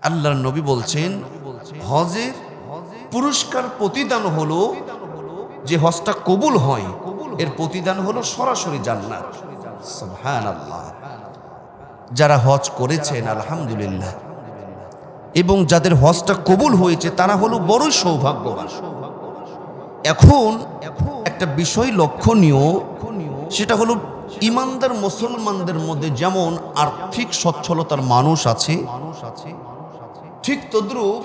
আল্লাহর নবী বলছেন হজের পুরস্কার প্রতিদান হলো যে হজটা কবুল হয় এর প্রতিদান হলো সরাসরি জান্নাত। সুবহানাল্লাহ। যারা হজ করেছেন আলহামদুলিল্লাহ, এবং যাদের হজটা কবুল হয়েছে তারা হলো বড়ই সৌভাগ্যবান। এখন একটা বিষয় লক্ষণীয়, সেটা হলো ইমানদার মুসলমানদের মধ্যে যেমন আর্থিক সচ্ছলতার মানুষ আছে, ঠিক তদ্রুপ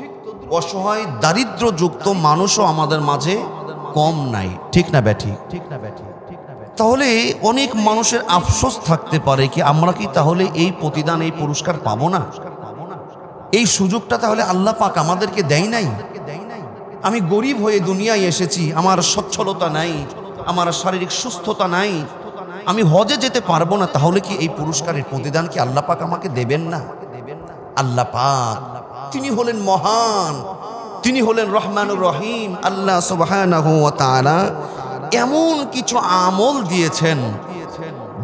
অসহায় দারিদ্র্যযুক্ত মানুষও আমাদের মাঝে কম নাই। ঠিক না ব্যাঠি? তাহলে অনেক মানুষের আফসোস থাকতে পারে কি আমরা কি তাহলে এই প্রতিদান এই পুরস্কার পাবো না? এই সুযোগটা তাহলে আল্লাহ পাক আমাদেরকে দেয় নাই? আমি গরিব হয়ে দুনিয়ায় এসেছি, আমার সচ্ছলতা নাই, আমার শারীরিক সুস্থতা নাই, আমি হজে যেতে পারবো না, তাহলে কি এই পুরস্কারের প্রতিদান কি আল্লাহ পাক আমাকে দেবেন না? আল্লাহ পাক তিনি হলেন মহান, তিনি হলেন রহমানুর রহিম। আল্লাহ সুবহানাহু ওয়া তাআলা এমন কিছু আমল দিয়েছেন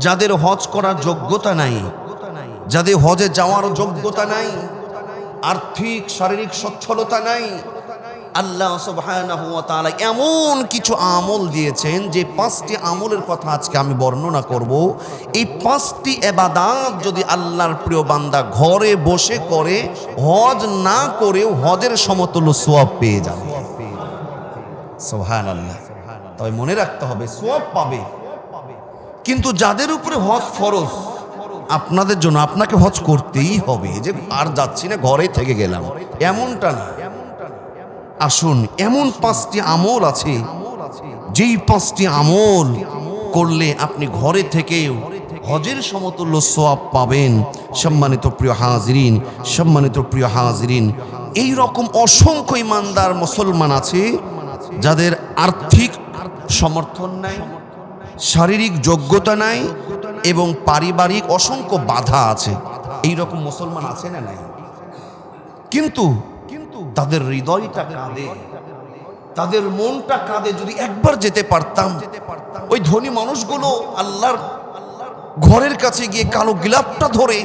যাদের হজ করার যোগ্যতা নাই, যাদের হজে যাওয়ার যোগ্যতা নাই, আর্থিক শারীরিক সচ্ছলতা নাই, আল্লাহ সুবহানাহু ওয়া তাআলা এমন কিছু আমল দিয়েছেন যে 5টি আমলের কথা আজকে আমি বর্ণনা করব। এই 5টি ইবাদত যদি আল্লাহর প্রিয় বান্দা ঘরে বসে করে, হজ না করেও হজের সমতুল্য সওয়াব পেয়ে যাবে। সুবহানাল্লাহ। তবে মনে রাখতে হবে সওয়াব পাবে, কিন্তু যাদের উপরে হজ ফরজ আপনাদের জন্য আপনাকে হজ করতেই হবে, যে আর যাচ্ছি না ঘরে থেকে গেলাম এমনটা না। আসুন, এমন 5টি আমল আছে যেই 5টি আমল করলে আপনি ঘরে থেকেও হজের সমতুল্য সওয়াব পাবেন। সম্মানিত প্রিয় হাজিরিন, এই রকম অসংখ্য ইমানদার মুসলমান আছে যাদের আর্থিক সমর্থন নাই, শারীরিক যোগ্যতা নাই এবং পারিবারিক অসংখ্য বাধা আছে। এই রকম মুসলমান আছে না নাই? কিন্তু তাদের হৃদয়টা কাঁদে, তাদের মনটা কাঁদে, যদি একবার যেতে পারতাম। ওই ধনী মানুষগুলো আল্লাহর ঘরের কাছে গিয়ে কালো গিলাফটা ধরে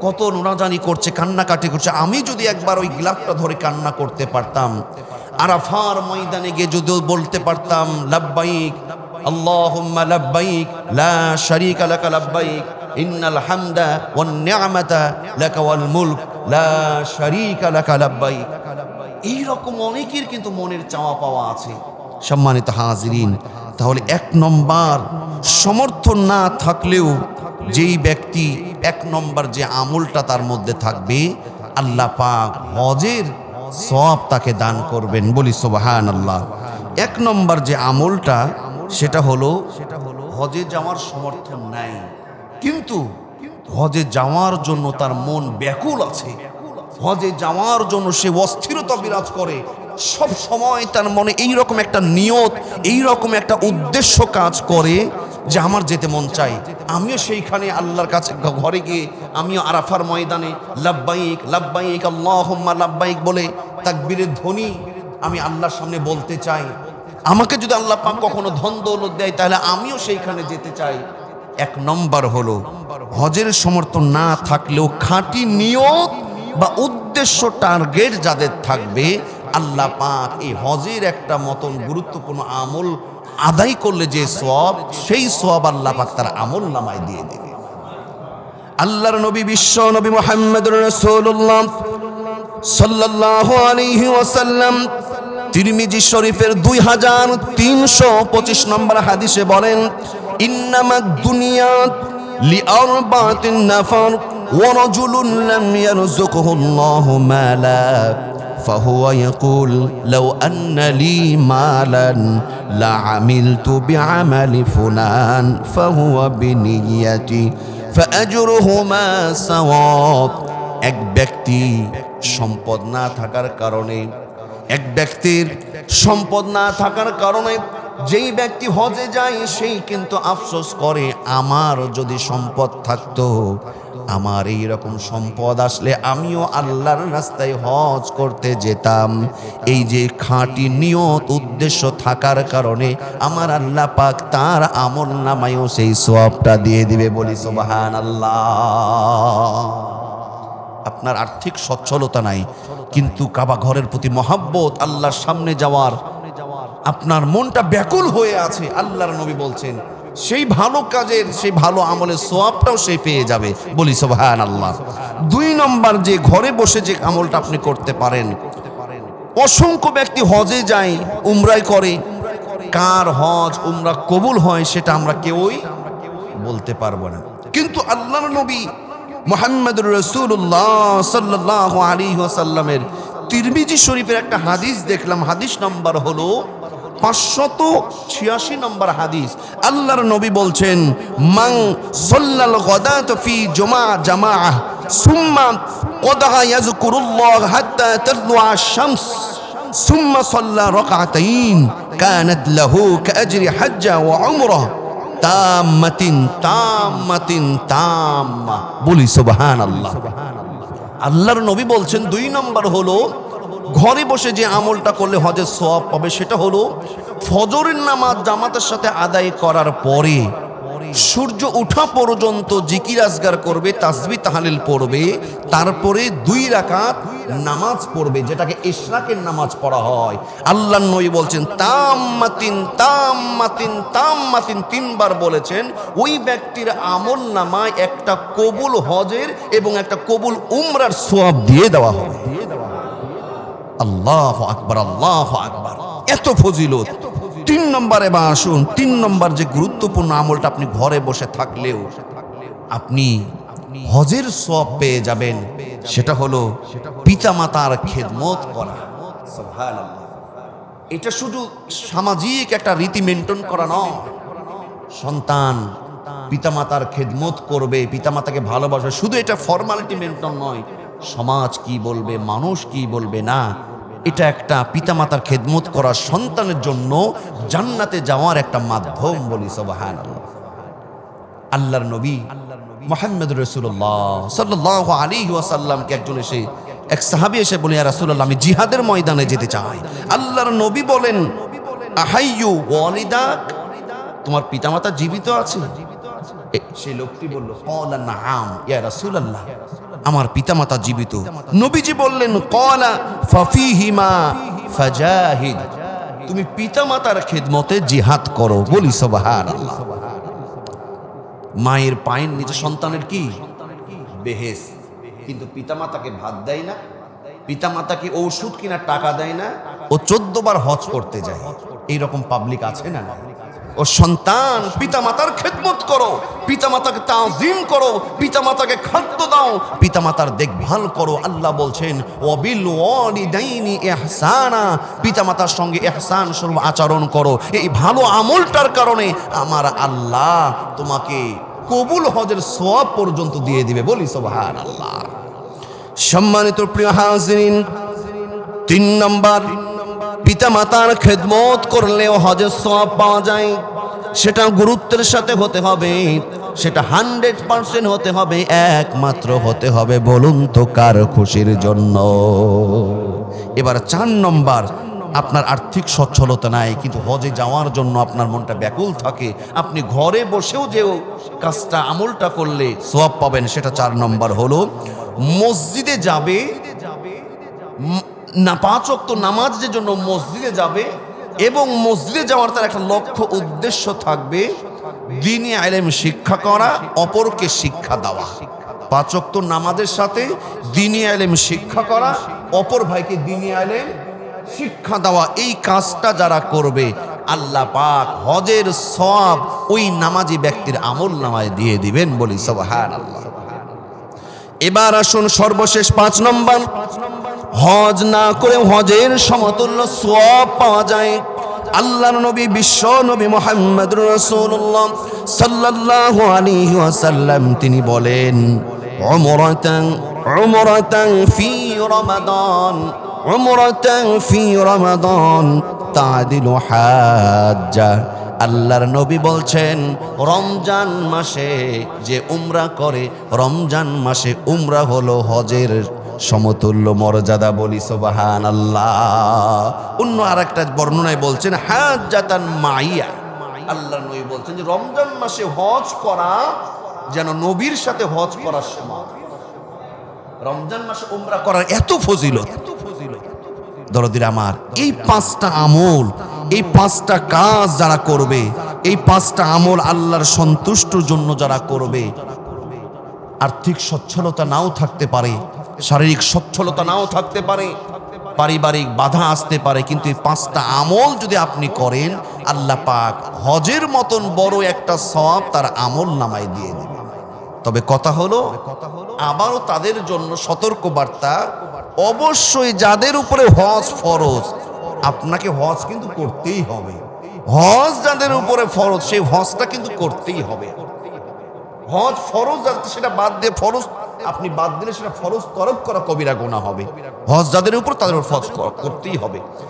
কত নোনাজানি করছে, কান্নাকাটি করছে, আমি যদি একবার ওই গিলাফটা ধরে কান্না করতে পারতাম, আরাফার ময়দানে গিয়ে যদি বলতে পারতাম লাব্বাইক আল্লাহুম্মা লাব্বাইক লা শারীকা লাকা লাব্বাইক ইন্নাল হামদা ওয়ান নি'মাতা লাকা ওয়াল মুলক লা শারীকা লাকা লাব্বাইক। এই রকম অনেকের কিন্তু মনের চাওয়া পাওয়া আছে। সম্মানিত হাজিরিন, তাহলে 1 নম্বর সমর্থন না থাকলেও যেই ব্যক্তি 1 নম্বর যে আমলটা তার মধ্যে থাকবে, আল্লাহ পাক হজের সওয়াব তাকে দান করবেন। বলি সুবহানাল্লাহ। 1 নম্বর যে আমলটা সেটা হলো হজে যাওয়ার সমর্থন নাই, কিন্তু হজে যাওয়ার জন্য তার মন ব্যাকুল আছে, হজে যাওয়ার জন্য সে অস্থিরতা বিরাজ করে, সব সময় তার মনে এই রকম একটা নিয়ত, এই রকম একটা উদ্দেশ্য কাজ করে যে আমার যেতে মন চাই, আমিও সেইখানে আল্লাহর কাছে ঘরে গিয়ে আমিও আরাফার ময়দানে লাব্বাইক লাব্বাইক আল্লাহুম্মা লাব্বাইক বলে তাকবীরের ধ্বনি আমি আল্লাহর সামনে বলতে চাই। আমাকে যদি আল্লাহ পাক কখনো ধন দৌলত দেয় তাহলে আমিও সেইখানে যেতে চাই। 1 নম্বর হলো হজের সমর্থন না থাকলেও খাঁটি নিয়ত বা উদ্দেশ্য টার্গেট যাদের থাকবে, আল্লাহ পাক এই হজের একটা মতন গুরুত্বপূর্ণ আমল আদায় করলে যে সওয়াব, সেই সওয়াব আল্লাহ পাক তার আমল নামায় দিয়ে দেবে। আল্লাহর নবী বিশ্ব নবী মুহাম্মদুর রাসূলুল্লাহ সাল্লাল্লাহু আলাইহি ওয়াসাল্লাম তিরমিজি শরীফের 2325 নম্বর হাদিসে বলেন, ইন্নামাদ দুনিয়া লিআরবাতিন নাফার ওয়া রাজুলুন লাম ইয়ারযুকুহুল্লাহু মালা ফাহুয়া ইয়াকুল লাউ আন্না লি মালান লাআমিলতু বিআমালি ফুলান ফাহুয়া বিনিয়াতি ফাআজরুহুমা সাওয়াব। এক ব্যক্তি সম্পদ না থাকার কারণে, এক ব্যক্তির সম্পদ না থাকার কারণে যেই ব্যক্তি হজে যায় সেই কিন্তু আফসোস করে, আমার যদি সম্পদ থাকতো, আমার এই রকম সম্পদ আসলে আমিও আল্লাহর রাস্তায় হজ করতে যেতাম। এই যে খাঁটি নিয়ত উদ্দেশ্য থাকার কারণে আমার আল্লাহ পাক তার আমল নামায়ও সেই সওয়াবটা দিয়ে দিবে। বলি সুবহানাল্লাহ। আপনার আর্থিক সচ্ছলতা নাই, কিন্তু কাবা ঘরের প্রতি মহাব্বত, আল্লাহর সামনে যাওয়ার আপনার মনটা ব্যাকুল হয়ে আছে, আল্লাহর নবী বলছেন সেই ভালো কাজের, সেই ভালো আমলের সওয়াবটাও সে পেয়ে যাবে। বলি সুবহানাল্লাহ। 2 নম্বর, যে ঘরে বসে যে আমলটা আপনি করতে পারেন। অসংখ্য ব্যক্তি হজে যায়, উমরাই করে, কার হজ উমরা কবুল হয় সেটা আমরা কেউই বলতে পারবো না, কিন্তু আল্লাহর নবী মুহাম্মদুর রাসূলুল্লাহ সাল্লাল্লাহু আলাইহি ওয়াসাল্লামের তিরমিজি শরীফের একটা হাদিস দেখলাম, হাদিস নাম্বার হলো 586 নম্বর হাদিস। আল্লাহর নবী বলছেন, মান সাল্লাল গাদাত ফি জামাআহ সুম্মা কদা ইয়াযকুরুল্লাহ হাত্তা তাতলুআ আশ-শামস সুম্মা সাল্লা রাকআতাইন কানাত লাহু কাআজরি হাজ্জা ওয়া উমরাহ তাম্মাতিন তাম্মাতিন তাম্মা। বলি সুবহানাল্লাহ। আল্লাহর নবী বলছেন 2 নম্বর হলো ঘরে বসে যে আমলটা করলে হজের সওয়াব পাবে, সেটা হলো ফজরের নামাজ জামাতের সাথে আদায় করার পরে সূর্য ওঠা পর্যন্ত জিকির আজগার করবে, তাসবিহ তাহলিল পড়বে, তারপরে 2 রাকাত নামাজ পড়বে, যেটাকে ইশরাকের নামাজ পড়া হয়। আল্লাহর নবী বলছেন তাম্মাতিন তাম্মাতিন তাম্মাতিন 3 বার বলেছেন। ওই ব্যক্তির আমল নামায় একটা কবুল হজের এবং একটা কবুল উমরার সওয়াব দিয়ে দেওয়া হবে। আল্লাহু আকবার, আল্লাহু আকবার, এত ফজিলত। 3 নম্বরে বা আসুন, 3 নম্বর যে গুরুত্বপূর্ণ আমলটা আপনি ঘরে বসে থাকলেও আপনি হজের সওয়াব পেয়ে যাবেন, সেটা হলো পিতামাতার খেদমত করা। সুবহানাল্লাহ। এটা শুধু সামাজিক একটা রীতি মেনটেন করা নয়, সন্তান পিতামাতার খেদমত করবে, পিতামাতাকে ভালোবাসবে, শুধু এটা ফর্মালিটি মেনটেন নয়, সমাজ কি বলবে, মানুষ কি বলবে না, এটা একটা পিতামাতার খেদমত করা সন্তানের জন্য জান্নাতে যাওয়ার একটা মাধ্যম। বলি সুবহানাল্লাহ। আল্লাহর নবী মুহাম্মদুর রাসূলুল্লাহ সাল্লাল্লাহু আলাইহি ওয়াসাল্লামকে এক সাহাবী এসে বলে, ইয়া রাসূলুল্লাহ, আমি জিহাদের ময়দানে যেতে চাই। আল্লাহর নবী বলেন, আহাইয়ু ওয়ালিদাক, তোমার পিতামাতা জীবিত আছে? সেই লোকটি বলল, ক্বালা নাআম ইয়া রাসূলুল্লাহ, আমার পিতামাতা জীবিত। নবীজি বললেন, ক্বালা ফাফিহিমা ফাজাহিদ, তুমি পিতামাতার খেদমতে জিহাদ করো। বলি সুবহানাল্লাহ। মায়ের পায়ের নিচে সন্তানের কি বেহেশত, কিন্তু পিতামাতাকে ভাত দেয় না, পিতামাতাকে ঔষধ কিনা টাকা দেয় না, ও 14 বার হজ করতে যায়। এইরকম পাবলিক আছে না? ও সন্তান, পিতামাতার খেদমত করো, পিতামাতাকে তাজিম করো, পিতামাতাকে খাদ্য দাও, পিতামাতার দেখভাল করো। আল্লাহ বলছেন, ওয়াবিল ওয়ালিদাইনি ইহসানা, পিতামাতার সঙ্গে ইহসান স্বরূপ আচরণ করো। এই ভালো আমলটার কারণে আমার আল্লাহ তোমাকে কবুল হজের সওয়াব পর্যন্ত দিয়ে দিবে। বলি সুবহানাল্লাহ। সম্মানিত প্রিয় হাজিরিন, 3 নম্বর, পিতামাতার খেদমত করলেও হজের সওয়াব পাওয়া যায়। সেটা গুরুত্বের সাথে হতে হবে, সেটা 100% হতে হবে, একমাত্র হতে হবে বলুন তো কার খুশির জন্য। এবার 4 নম্বর, আপনার আর্থিক সচ্ছলতা নাই, কিন্তু হজে যাওয়ার জন্য আপনার মনটা ব্যাকুল থাকে, আপনি ঘরে বসেও যে কাজটা আমলটা করলে সওয়াব পাবেন, সেটা 4 নম্বর হলো মসজিদে যাবে না, 5 ওয়াক্ত নামাজের জন্য মসজিদে যাবে, এবং মসজিদে যাওয়ার তার একটা লক্ষ্য উদ্দেশ্য থাকবে দ্বীনি ইলম শিক্ষা করা, অপরকে শিক্ষা দেওয়া। 5 ওয়াক্ত নামাজের সাথে দ্বীনি ইলম শিক্ষা করা, অপর ভাইকে দ্বীনি ইলম শিক্ষা দেওয়া, এই কাজটা যারা করবে আল্লাহ পাক হজের সওয়াব ওই নামাজি ব্যক্তির আমল নামায় দিয়ে দিবেন। বলি সুবহানাল্লাহ। এবার আসুন সর্বশেষ 5 নম্বর, হজ না করে হজের সমতুল্য সওয়াব পাওয়া যায়। আল্লাহর নবী বিশ্ব নবী মুহাম্মদুর রাসূলুল্লাহ সাল্লাল্লাহু আলাইহি ওয়াসাল্লাম তিনি বলেন, উমরাতান ফি রমাদান, উমরাতান ফি রমাদান তাদিলু হাজ্জা। আল্লাহর নবী বলছেন, রমজান মাসে যে উমরা করে, রমজান মাসে উমরা হলো হজের সমতুল্য মর্যাদা। বলি সুবহানাল্লাহ। অন্য আরেকটা বর্ণনায় বলছেন হাজ্জাতান মাইয়া। আল্লাহর নবী বলছেন যে রমজান মাসে হজ করা যেন নবীর সাথে হজ করার সমান। রমজান মাসে উমরা করার এত ফজিলত। দরদির আমার, এই 5টা আমল, এই 5টা কাজ যারা করবে, এই 5টা আমল আল্লাহর সন্তুষ্টির জন্য যারা করবে, আর্থিক সচ্ছলতা নাও থাকতে পারে, শারীরিক সচ্ছলতা নাও থাকতে পারে, পারিবারিক বাধা আসতে পারে, কিন্তু এই 5টা আমল যদি আপনি করেন, আল্লাহ পাক হজের মতন বড় একটা সওয়াব তার আমল নামায় দিয়ে দেবে। তবে কথা হলো, আবারও তাদের জন্য সতর্ক বার্তা, অবশ্যই যাদের উপরে হজ ফরজ, আপনাকে হজ কিন্তু করতেই হবে। হজ যাদের উপরে ফরজ, সেই হজটা কিন্তু করতেই হবে। হজ ফরজ, সেটা বাদ দিয়ে ফরজ আপনি বাদ দিলে সেটা ফরজ তরক করা কবিরা গুনাহ হবে। হজ যাদের উপর, তাদের উপর ফরজ করতেই হবে।